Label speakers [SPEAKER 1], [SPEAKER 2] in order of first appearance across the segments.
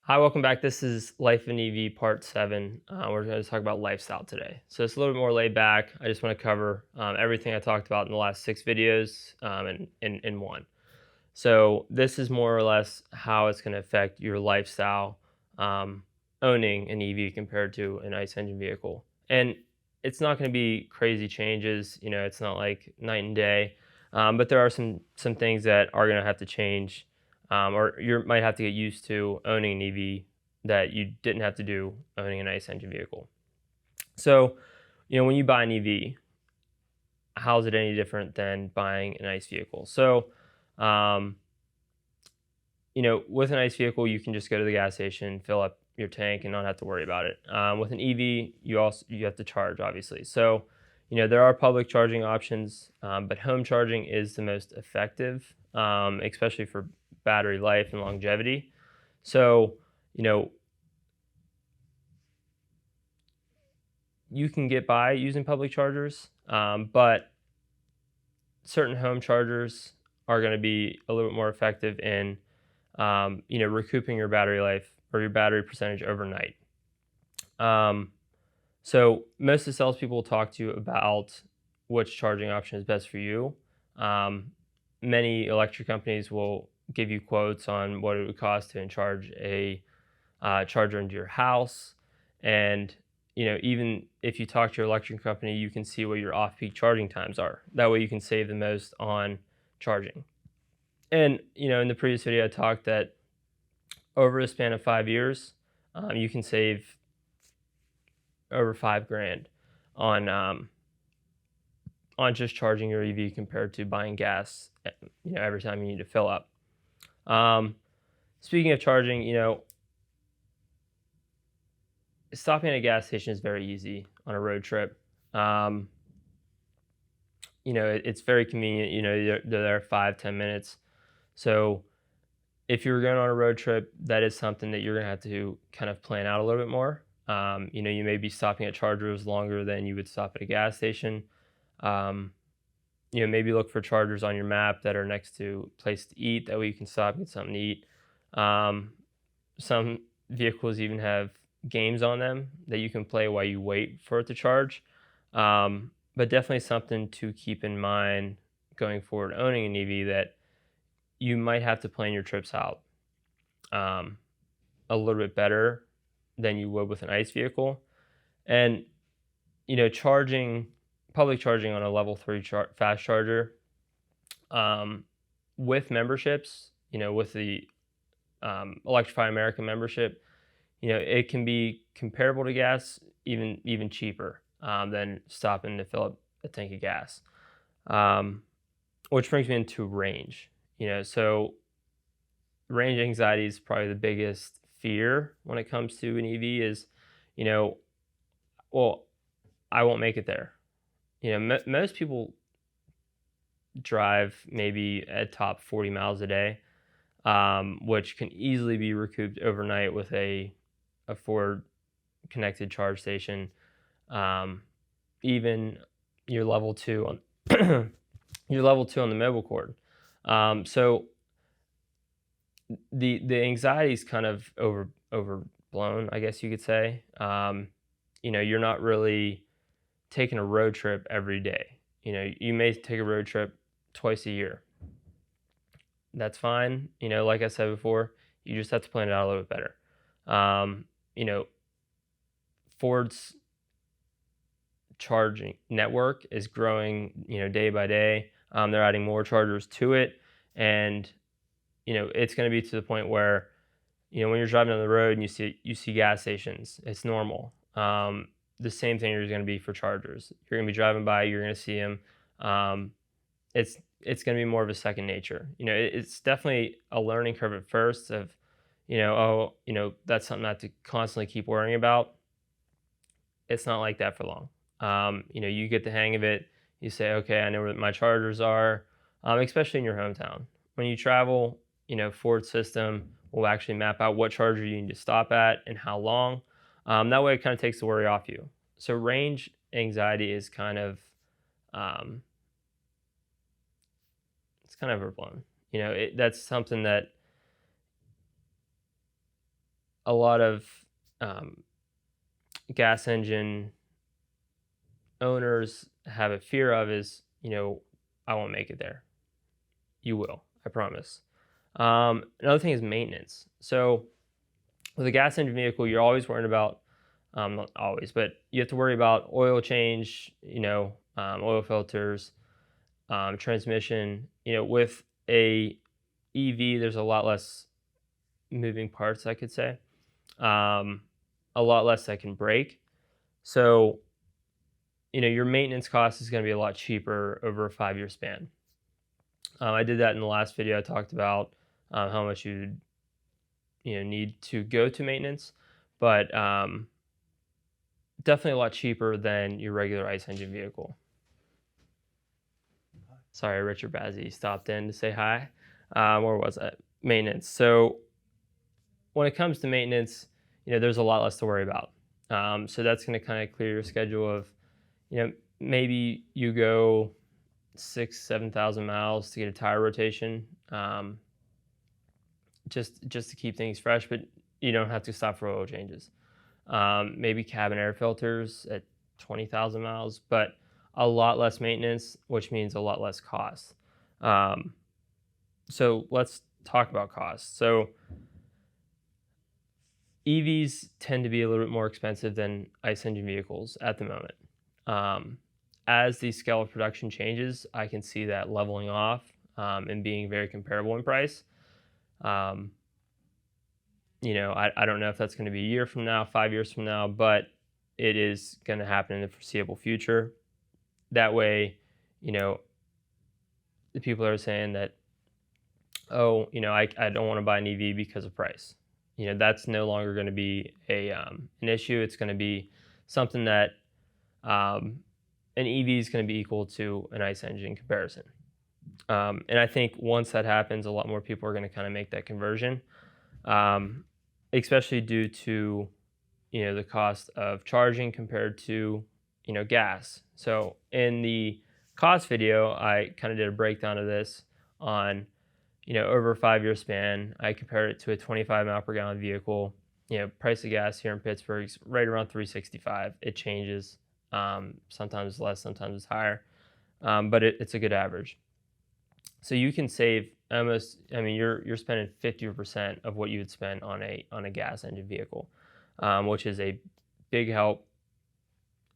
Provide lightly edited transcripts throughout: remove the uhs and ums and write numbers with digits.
[SPEAKER 1] Hi, welcome back. This is Life in EV Part 7. We're going to talk about lifestyle today. So it's a little bit more laid back. I just want to cover everything I talked about in the last 6 videos in one. So this is more or less how it's going to affect your lifestyle um, owning an EV compared to an ICE engine vehicle. And it's not going to be crazy changes. It's not like night and day. But there are some things that are going to have to change, or you might have to get used to owning an EV that you didn't have to do owning an ICE engine vehicle. So, when you buy an EV, how is it any different than buying an ICE vehicle? So, um, with an ICE vehicle, you can just go to the gas station, fill up your tank, and not have to worry about it. With an EV, you have to charge, obviously. So, there are public charging options, but home charging is the most effective, especially for battery life and longevity. So, you know, you can get by using public chargers, but certain home chargers are going to be a little bit more effective in recouping your battery life or your battery percentage overnight. Um, so most of the salespeople will talk to you about which charging option is best for you. Um, Many electric companies will give you quotes on what it would cost to charge a charger into your house, and even if you talk to your electric company, you can see what your off-peak charging times are. That way, you can save the most on charging. And in the previous video, I talked that over a span of 5 years, you can save over 5 grand on just charging your EV compared to buying gas, every time you need to fill up. Um, Speaking of charging, stopping at a gas station is very easy on a road trip. Um, it's very convenient. They're there 5-10 minutes. So if you're going on a road trip, that is something that you're going to have to kind of plan out a little bit more. You may be stopping at chargers longer than you would stop at a gas station. Um, maybe look for chargers on your map that are next to place to eat. That way you can stop and get something to eat. Some vehicles even have games on them that you can play while you wait for it to charge. But definitely something to keep in mind going forward owning an EV, that you might have to plan your trips out um, a little bit better than you would with an ICE vehicle. And charging public charging on a level 3 fast charger, um, with memberships, with the Electrify America membership, it can be comparable to gas, even cheaper than stopping to fill up a tank of gas. Which brings me into range. So range anxiety is probably the biggest fear when it comes to an EV. Is you know, well, I won't make it there. Most people drive maybe at top 40 miles a day, which can easily be recouped overnight with a Ford connected charge station. Um, Even your level two on your level two on the mobile cord. So the anxiety is kind of overblown, I guess you could say. You're not really taking a road trip every day. You may take a road trip twice a year. That's fine. Like I said before, you just have to plan it out a little bit better. Um, you know, Ford's charging network is growing, day by day. They're adding more chargers to it, and it's going to be to the point where when you're driving on the road and you see gas stations, it's normal. The same thing is going to be for chargers. You're going to be driving by, you're going to see them. Um, it's going to be more of a second nature. It's definitely a learning curve at first of, that's something not to constantly keep worrying about. It's not like that for long. You get the hang of it. You say, okay, I know where my chargers are, especially in your hometown. When you travel, Ford system will actually map out what charger you need to stop at and how long. That way, it kind of takes the worry off you. So range anxiety is kind of, um, it's kind of overblown. That's something that a lot of gas engine owners have a fear of is, I won't make it there. You will, I promise. Another thing is maintenance. So with a gas engine vehicle, you're always worried about, not always, but you have to worry about oil change, oil filters, transmission. With a EV, there's a lot less moving parts, I could say. A lot less that can break. So, your maintenance cost is going to be a lot cheaper over a 5-year span. I did that in the last video. I talked about how much you need to go to maintenance, but definitely a lot cheaper than your regular ICE engine vehicle. Sorry, Richard Bazzi stopped in to say hi. Where was that? Maintenance. So when it comes to maintenance, there's a lot less to worry about. So that's going to kind of clear your schedule of, maybe you go 6,000-7,000 miles to get a tire rotation, just to keep things fresh, but you don't have to stop for oil changes. Maybe cabin air filters at 20,000 miles, but a lot less maintenance, which means a lot less cost. So let's talk about cost. So EVs tend to be a little bit more expensive than ICE engine vehicles at the moment. As the scale of production changes, I can see that leveling off and being very comparable in price. I don't know if that's going to be a year from now, 5 years from now, but it is going to happen in the foreseeable future. That way, the people are saying that, I don't want to buy an EV because of price. That's no longer going to be an issue. It's going to be something that an EV is going to be equal to an ICE engine comparison. And I think once that happens, a lot more people are going to kind of make that conversion, especially due to, the cost of charging compared to, gas. So in the cost video, I kind of did a breakdown of this on, over a 5-year span. I compared it to a 25 mile per gallon vehicle. Price of gas here in Pittsburgh is right around $3.65. It changes. Sometimes less, sometimes it's higher, but it's a good average. So you can save almost, you're spending 50% of what you would spend on a gas engine vehicle, which is a big help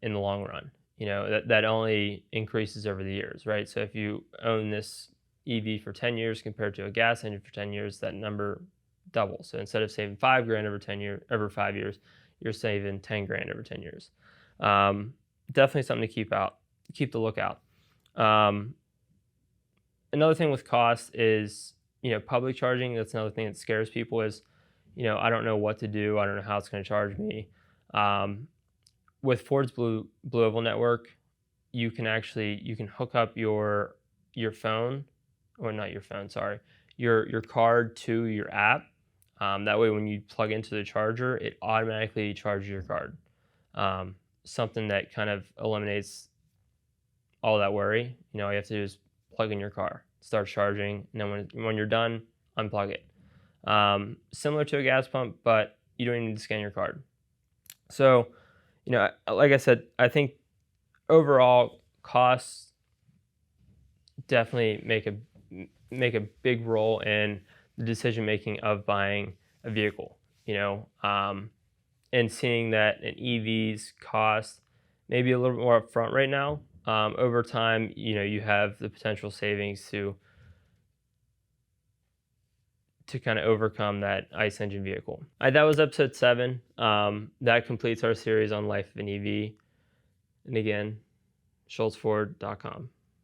[SPEAKER 1] in the long run. That only increases over the years, right? So if you own this EV for 10 years compared to a gas engine for 10 years, that number doubles. So instead of saving $5,000 over 5 years, you're saving $10,000 over 10 years. Definitely something to keep the lookout. Another thing with cost is, public charging. That's another thing that scares people is, I don't know what to do. I don't know how it's going to charge me. With Ford's Blue Oval network, you can hook up your phone, or not your phone, sorry, your card to your app. That way when you plug into the charger, it automatically charges your card. Something that kind of eliminates all that worry. All you have to do is plug in your car, start charging, and then when you're done, unplug it. Similar to a gas pump, but you don't need to scan your card. So, like I said, I think overall costs definitely make a big role in the decision making of buying a vehicle. And seeing that an EV's cost maybe a little bit more upfront right now. Over time, you have the potential savings to kind of overcome that ICE engine vehicle. That was episode 7. That completes our series on life of an EV. And again, schultzford.com.